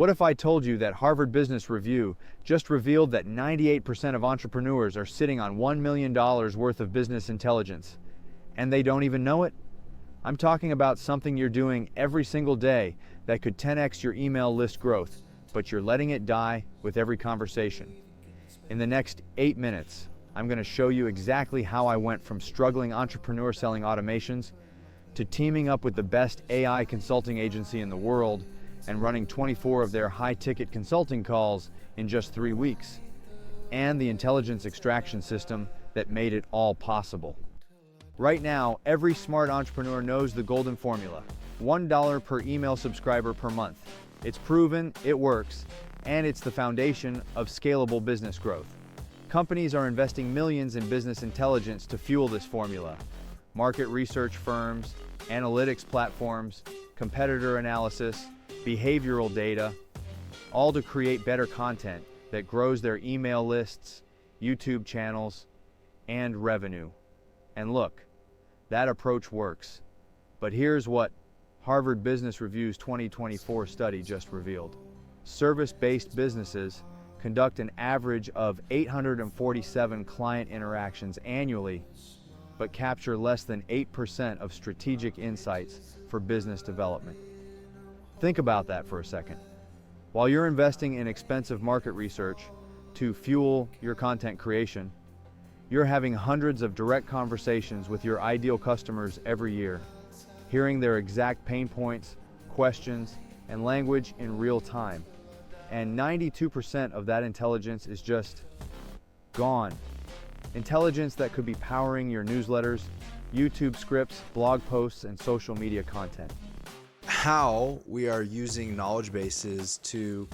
What if I told you that Harvard Business Review just revealed that 98% of entrepreneurs are sitting on $1 million worth of business intelligence, and they don't even know it? I'm talking about something you're doing every single day that could 10x your email list growth, but you're letting it die with every conversation. In the next 8 minutes, I'm going to show you exactly how I went from struggling entrepreneur selling automations to teaming up with the best AI consulting agency in the world and running 24 of their high-ticket consulting calls in just 3 weeks, and the intelligence extraction system that made it all possible. Right now, every smart entrepreneur knows the golden formula: $1 per email subscriber per month. It's proven, it works, and it's the foundation of scalable business growth. Companies are investing millions in business intelligence to fuel this formula. Market research firms, analytics platforms, competitor analysis, behavioral data, all to create better content that grows their email lists, YouTube channels, and revenue. And look, that approach works. But here's what Harvard Business Review's 2024 study just revealed. Service-based businesses conduct an average of 847 client interactions annually, but capture less than 8% of strategic insights for business development. Think about that for a second. While you're investing in expensive market research to fuel your content creation, you're having hundreds of direct conversations with your ideal customers every year, hearing their exact pain points, questions, and language in real time. And 92% of that intelligence is just gone. Intelligence that could be powering your newsletters, YouTube scripts, blog posts, and social media content. How we are using knowledge bases to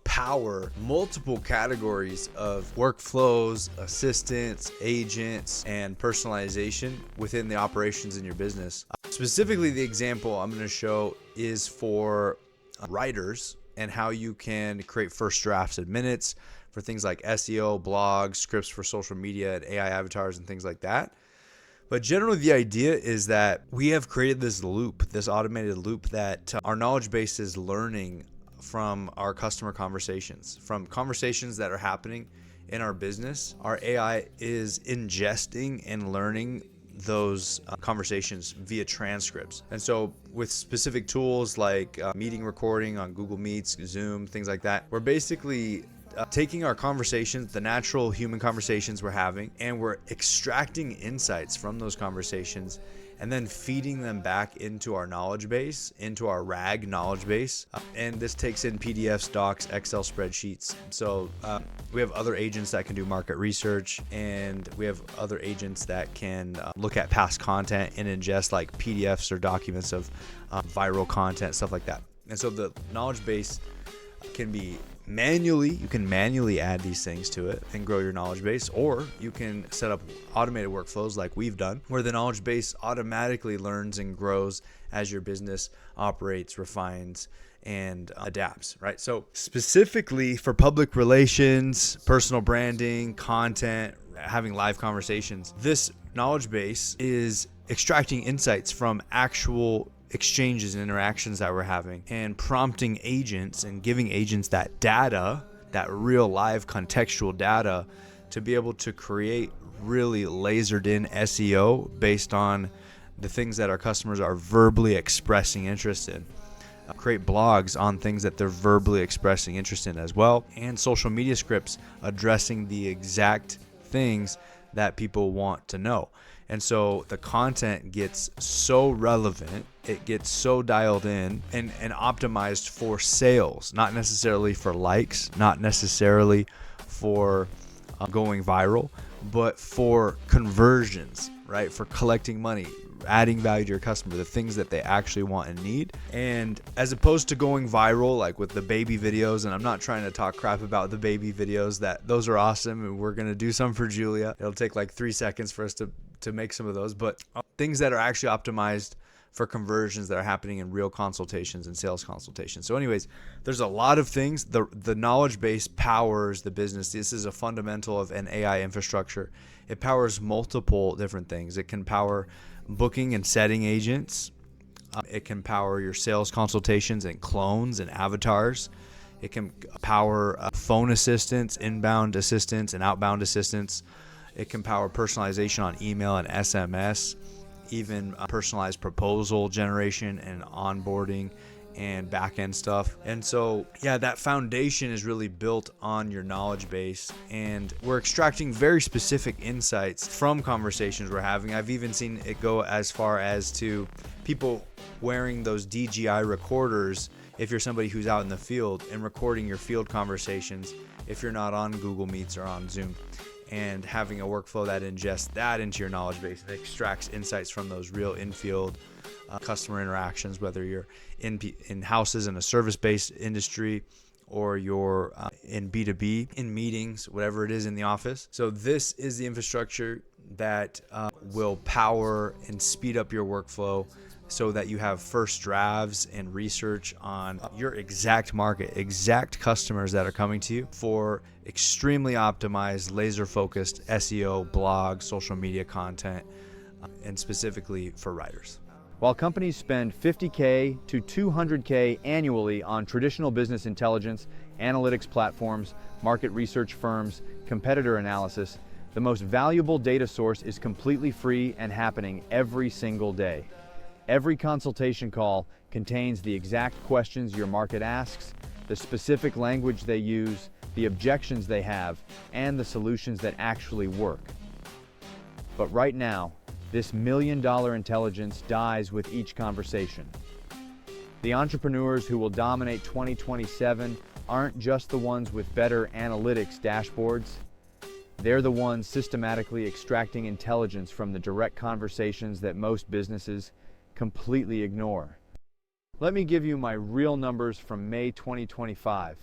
power multiple categories of workflows, assistants, agents, and personalization within the operations in your business. Specifically, the example I'm going to show is for writers and how you can create first drafts in minutes for things like SEO, blogs, scripts for social media, and AI avatars and things like that. But generally, the idea is that we have created this loop, this automated loop that our knowledge base is learning from our customer conversations, from conversations that are happening in our business. Our AI is ingesting and learning those conversations via transcripts. And so with specific tools like meeting recording on Google Meets, Zoom, things like that, we're basically taking our conversations, the natural human conversations we're having, and we're extracting insights from those conversations and then feeding them back into our knowledge base, into our RAG knowledge base. And this takes in PDFs, docs, Excel spreadsheets. So we have other agents that can do market research, and we have other agents that can look at past content and ingest like PDFs or documents of viral content, stuff like that. And so the knowledge base can be you can manually add these things to it and grow your knowledge base, or you can set up automated workflows like we've done, where the knowledge base automatically learns and grows as your business operates, refines, and adapts, right? So specifically for public relations, personal branding, content, having live conversations, this knowledge base is extracting insights from actual exchanges and interactions that we're having and prompting agents and giving agents that data, that real live contextual data, to be able to create really lasered in SEO based on the things that our customers are verbally expressing interest in. Create blogs on things that they're verbally expressing interest in as well, and social media scripts addressing the exact things that people want to know. And so the content gets so relevant, it gets so dialed in and optimized for sales, not necessarily for likes, not necessarily for going viral, but for conversions, right? For collecting money, adding value to your customer, the things that they actually want and need. And as opposed to going viral, like with the baby videos, and I'm not trying to talk crap about the baby videos, that those are awesome, and we're going to do some for Julia. It'll take like 3 seconds for us to make some of those, but things that are actually optimized for conversions that are happening in real consultations and sales consultations. So anyways, there's a lot of things. The knowledge base powers the business. This is a fundamental of an AI infrastructure. It powers multiple different things. It can power booking and setting agents. It can power your sales consultations and clones and avatars. It can power phone assistance, inbound assistance, and outbound assistance. It can power personalization on email and SMS, even personalized proposal generation and onboarding and back-end stuff. And so, yeah, that foundation is really built on your knowledge base, and we're extracting very specific insights from conversations we're having. I've even seen it go as far as to people wearing those DJI recorders if you're somebody who's out in the field, and recording your field conversations if you're not on Google Meets or on Zoom, and having a workflow that ingests that into your knowledge base and extracts insights from those real in-field customer interactions, whether you're in houses in a service-based industry or you're in B2B, in meetings, whatever it is in the office. So this is the infrastructure that will power and speed up your workflow so that you have first drafts and research on your exact market, exact customers that are coming to you for extremely optimized, laser-focused SEO, blog, social media content, and specifically for writers. While companies spend $50K to $200K annually on traditional business intelligence, analytics platforms, market research firms, competitor analysis, the most valuable data source is completely free and happening every single day. Every consultation call contains the exact questions your market asks, the specific language they use, the objections they have, and the solutions that actually work. But right now, this million-dollar intelligence dies with each conversation. The entrepreneurs who will dominate 2027 aren't just the ones with better analytics dashboards. They're the ones systematically extracting intelligence from the direct conversations that most businesses completely ignore. Let me give you my real numbers from May 2025.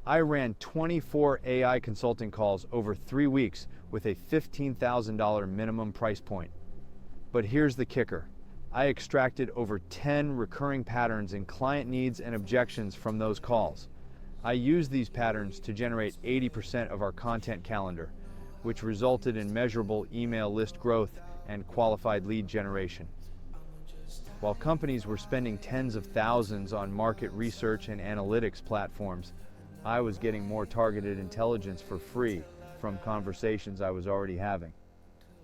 I ran 24 AI consulting calls over 3 weeks with a $15,000 minimum price point. But here's the kicker. I extracted over 10 recurring patterns in client needs and objections from those calls. I used these patterns to generate 80% of our content calendar, which resulted in measurable email list growth and qualified lead generation. While companies were spending tens of thousands on market research and analytics platforms, I was getting more targeted intelligence for free from conversations I was already having.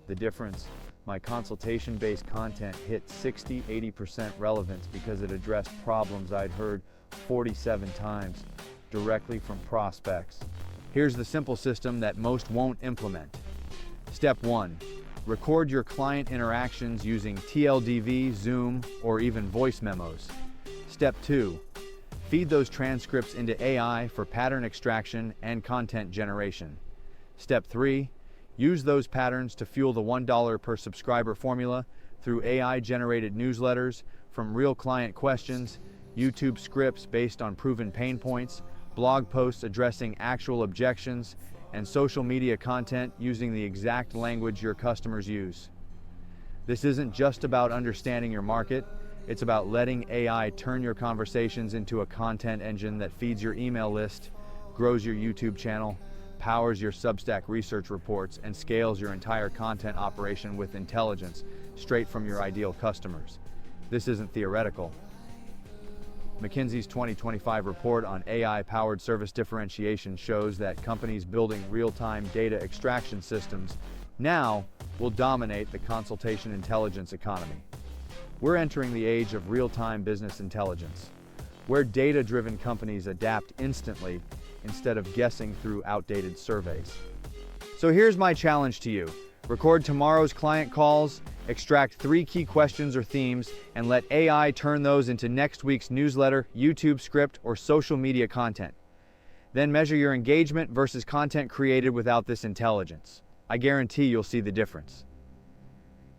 The difference? My consultation-based content hit 60–80% relevance because it addressed problems I'd heard 47 times directly from prospects. Here's the simple system that most won't implement. Step 1. Record your client interactions using TLDV, Zoom, or even voice memos. Step 2. Feed those transcripts into AI for pattern extraction and content generation. Step 3. Use those patterns to fuel the $1 per subscriber formula through AI-generated newsletters from real client questions, YouTube scripts based on proven pain points, blog posts addressing actual objections, and social media content using the exact language your customers use. This isn't just about understanding your market, it's about letting AI turn your conversations into a content engine that feeds your email list, grows your YouTube channel, powers your Substack research reports, and scales your entire content operation with intelligence straight from your ideal customers. This isn't theoretical. McKinsey's 2025 report on AI-powered service differentiation shows that companies building real-time data extraction systems now will dominate the consultation intelligence economy. We're entering the age of real-time business intelligence, where data-driven companies adapt instantly instead of guessing through outdated surveys. So here's my challenge to you. Record tomorrow's client calls, extract 3 key questions or themes, and let AI turn those into next week's newsletter, YouTube script, or social media content. Then measure your engagement versus content created without this intelligence. I guarantee you'll see the difference.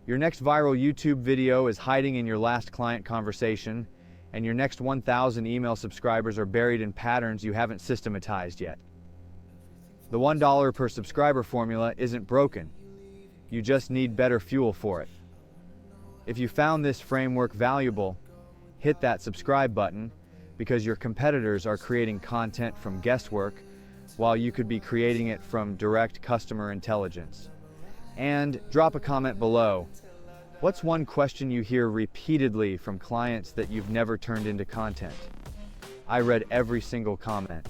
Your next viral YouTube video is hiding in your last client conversation, and your next 1,000 email subscribers are buried in patterns you haven't systematized yet. The $1 per subscriber formula isn't broken. You just need better fuel for it. If you found this framework valuable, hit that subscribe button, because your competitors are creating content from guesswork while you could be creating it from direct customer intelligence. And drop a comment below. What's one question you hear repeatedly from clients that you've never turned into content? I read every single comment.